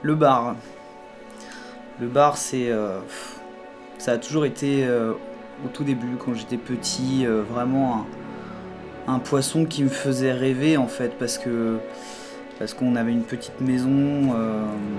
Le bar. Le bar, ça a toujours été, au tout début, quand j'étais petit, vraiment un poisson qui me faisait rêver en fait, parce qu'on avait une petite maison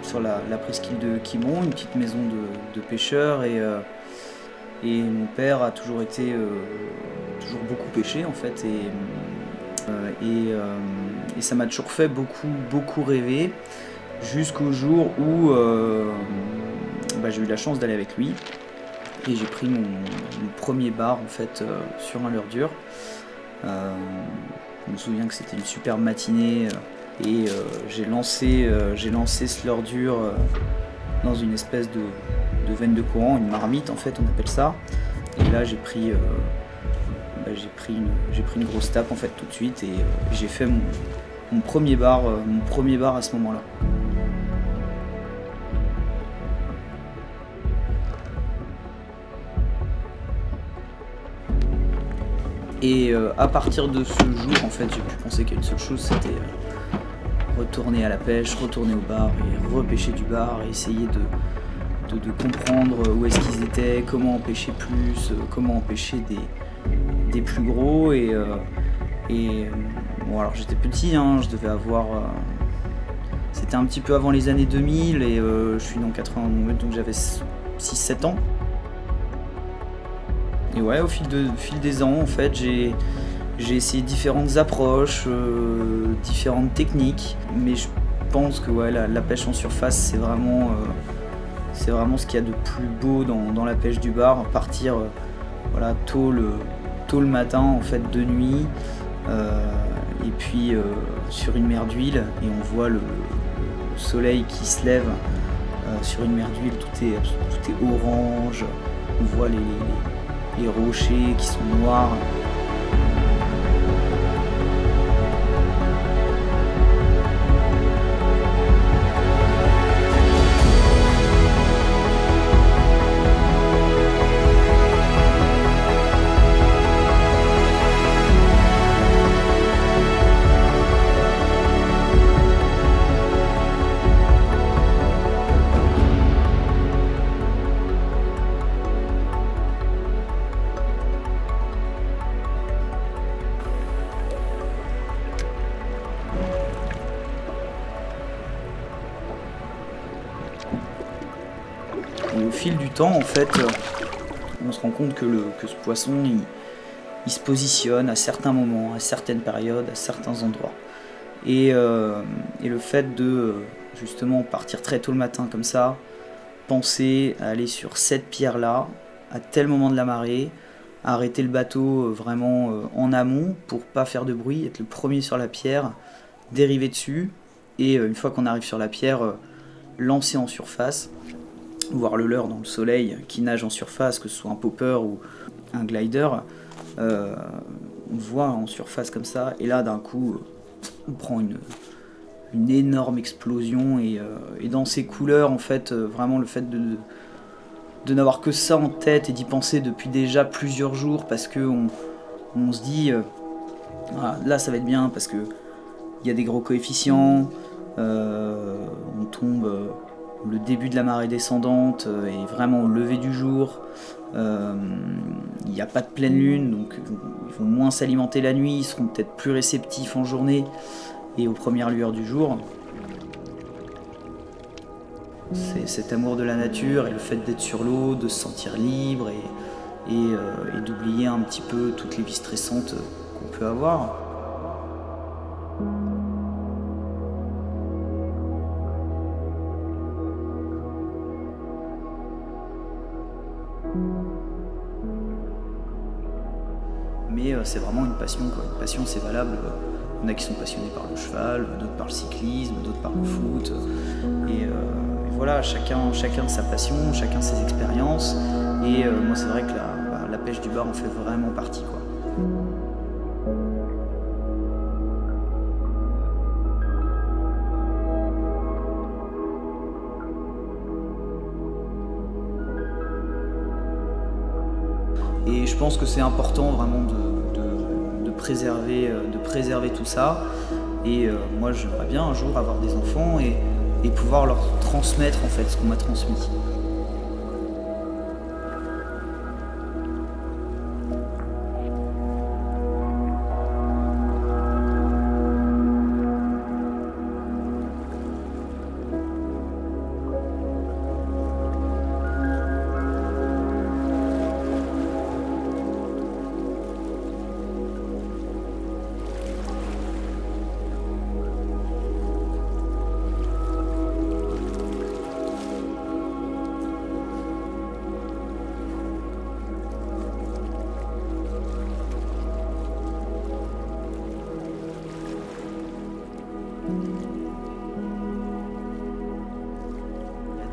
sur la presqu'île de Quiberon, une petite maison de pêcheurs, et mon père a toujours toujours beaucoup pêché en fait, et ça m'a toujours fait beaucoup rêver, jusqu'au jour où j'ai eu la chance d'aller avec lui, et j'ai pris mon premier bar en fait sur un leurre dur. Je me souviens que c'était une superbe matinée, et j'ai lancé ce leurre dur dans une espèce de veine de courant, une marmite en fait on appelle ça, et là j'ai pris une grosse tape en fait tout de suite, et j'ai fait mon premier bar à ce moment-là. Et à partir de ce jour, en fait, j'ai pu penser qu'une seule chose, c'était retourner à la pêche, retourner au bar et repêcher du bar, et essayer de comprendre où est-ce qu'ils étaient, comment en pêcher plus, comment en pêcher des plus gros. Bon, alors j'étais petit, hein, je devais avoir... c'était un petit peu avant les années 2000, et je suis dans 80, donc j'avais 6-7 ans. Et ouais, au fil des ans, en fait, j'ai essayé différentes approches, différentes techniques, mais je pense que ouais, la pêche en surface, c'est vraiment ce qu'il y a de plus beau dans la pêche du bar. Partir voilà, tôt le matin, en fait, de nuit, et puis sur une mer d'huile, et on voit le soleil qui se lève sur une mer d'huile, tout est orange, on voit les rochers qui sont noirs. Et au fil du temps, en fait, on se rend compte que ce poisson, il se positionne à certains moments, à certaines périodes, à certains endroits. Et le fait de justement partir très tôt le matin comme ça, penser à aller sur cette pierre-là, à tel moment de la marée, arrêter le bateau vraiment en amont pour pas faire de bruit, être le premier sur la pierre, dériver dessus, et une fois qu'on arrive sur la pierre, lancer en surface, voir le leurre dans le soleil qui nage en surface, que ce soit un popper ou un glider, on le voit en surface comme ça, et là d'un coup on prend une énorme explosion, et dans ces couleurs, en fait, vraiment le fait de n'avoir que ça en tête et d'y penser depuis déjà plusieurs jours, parce que on se dit ah, là ça va être bien, parce que il y a des gros coefficients, on tombe le début de la marée descendante, et vraiment au lever du jour, il n'y a pas de pleine lune, donc ils vont moins s'alimenter la nuit, ils seront peut-être plus réceptifs en journée et aux premières lueurs du jour. C'est cet amour de la nature et le fait d'être sur l'eau, de se sentir libre, et d'oublier un petit peu toutes les vies stressantes qu'on peut avoir. Mais c'est vraiment une passion, quoi. Une passion, c'est valable. Il y en a qui sont passionnés par le cheval, d'autres par le cyclisme, d'autres par le foot. Et voilà, chacun de sa passion, chacun ses expériences. Et moi, c'est vrai que la pêche du bar en fait vraiment partie, quoi. Et je pense que c'est important vraiment de préserver tout ça. Et moi, j'aimerais bien un jour avoir des enfants et et pouvoir leur transmettre en fait ce qu'on m'a transmis.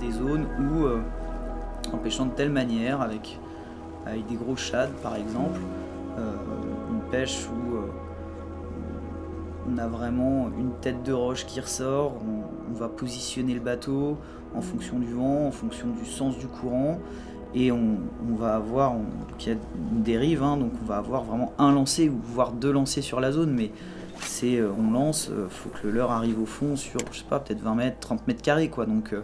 Des zones où, en pêchant de telle manière, avec des gros shad par exemple, une pêche où on a vraiment une tête de roche qui ressort, on va positionner le bateau en fonction du vent, en fonction du sens du courant, et on va avoir, donc il y a une dérive, hein, donc on va avoir vraiment un lancer ou voire 2 lancers sur la zone, mais c'est on lance, faut que le leurre arrive au fond sur, je sais pas, peut-être 20 mètres, 30 mètres carrés quoi, donc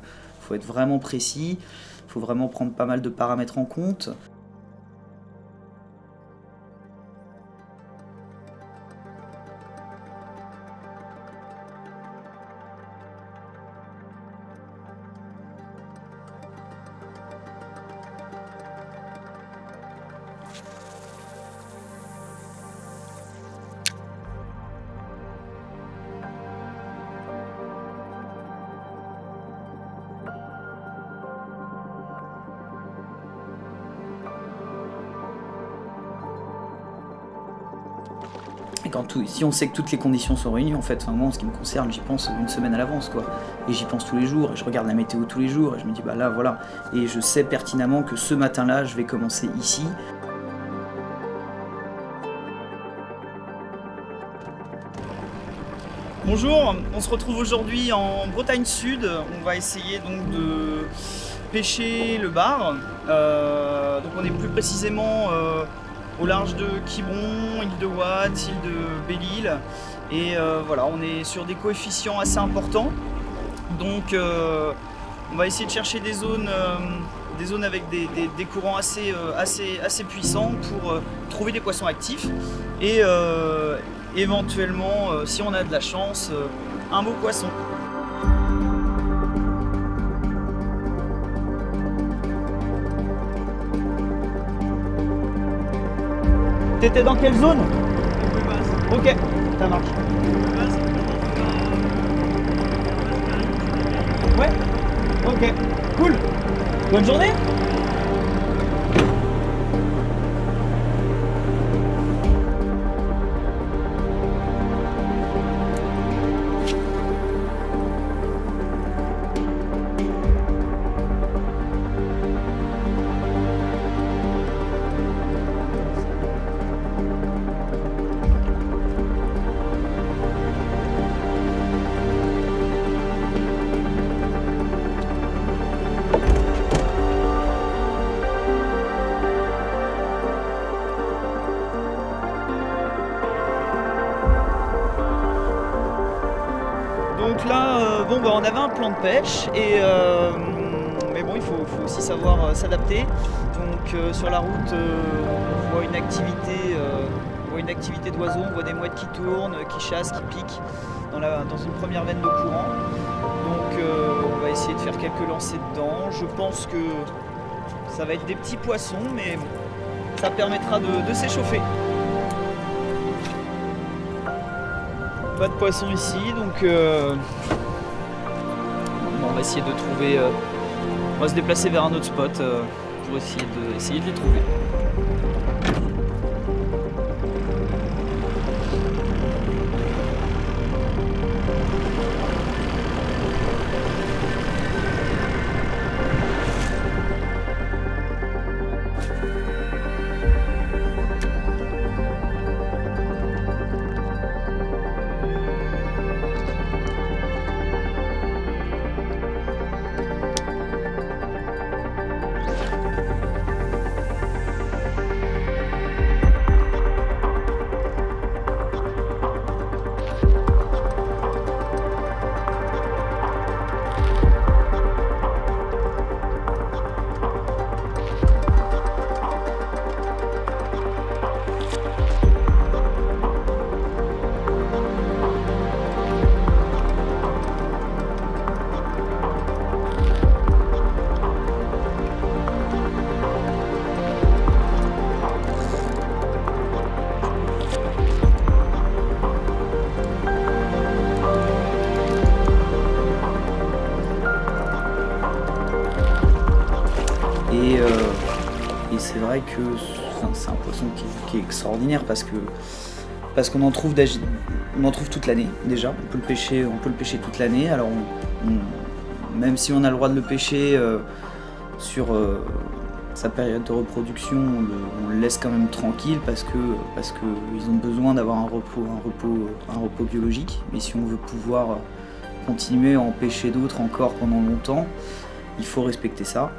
faut être vraiment précis, il faut vraiment prendre pas mal de paramètres en compte. Et si on sait que toutes les conditions sont réunies, en fait, moi, en ce qui me concerne, j'y pense une semaine à l'avance, quoi. Et j'y pense tous les jours, et je regarde la météo tous les jours, et je me dis, bah là, voilà. Et je sais pertinemment que ce matin-là, je vais commencer ici. Bonjour, on se retrouve aujourd'hui en Bretagne Sud. On va essayer donc de pêcher le bar. Donc on est plus précisément au large de Quiberon, île de Watt, île de Belle-Île. Et voilà, on est sur des coefficients assez importants. Donc on va essayer de chercher des zones avec des courants assez puissants pour trouver des poissons actifs. Et éventuellement, si on a de la chance, un beau poisson. T'étais dans quelle zone? Ok, ça marche. Ouais, ok, cool. Bonne journée. Donc là, bon, bah, on avait un plan de pêche, mais bon, il faut aussi savoir s'adapter. Donc sur la route, on voit une activité d'oiseaux, on voit des mouettes qui tournent, qui chassent, qui piquent dans une première veine de courant. Donc on va essayer de faire quelques lancers dedans. Je pense que ça va être des petits poissons, mais ça permettra de s'échauffer. Pas de poisson ici, donc on va essayer de trouver. On va se déplacer vers un autre spot pour essayer de les trouver. Et c'est vrai que c'est un poisson qui est extraordinaire parce qu'on en trouve toute l'année déjà. On peut le pêcher toute l'année. Alors même si on a le droit de le pêcher sur sa période de reproduction, on le laisse quand même tranquille parce qu'ils ont besoin d'avoir un repos biologique. Mais si on veut pouvoir continuer à en pêcher d'autres encore pendant longtemps, il faut respecter ça.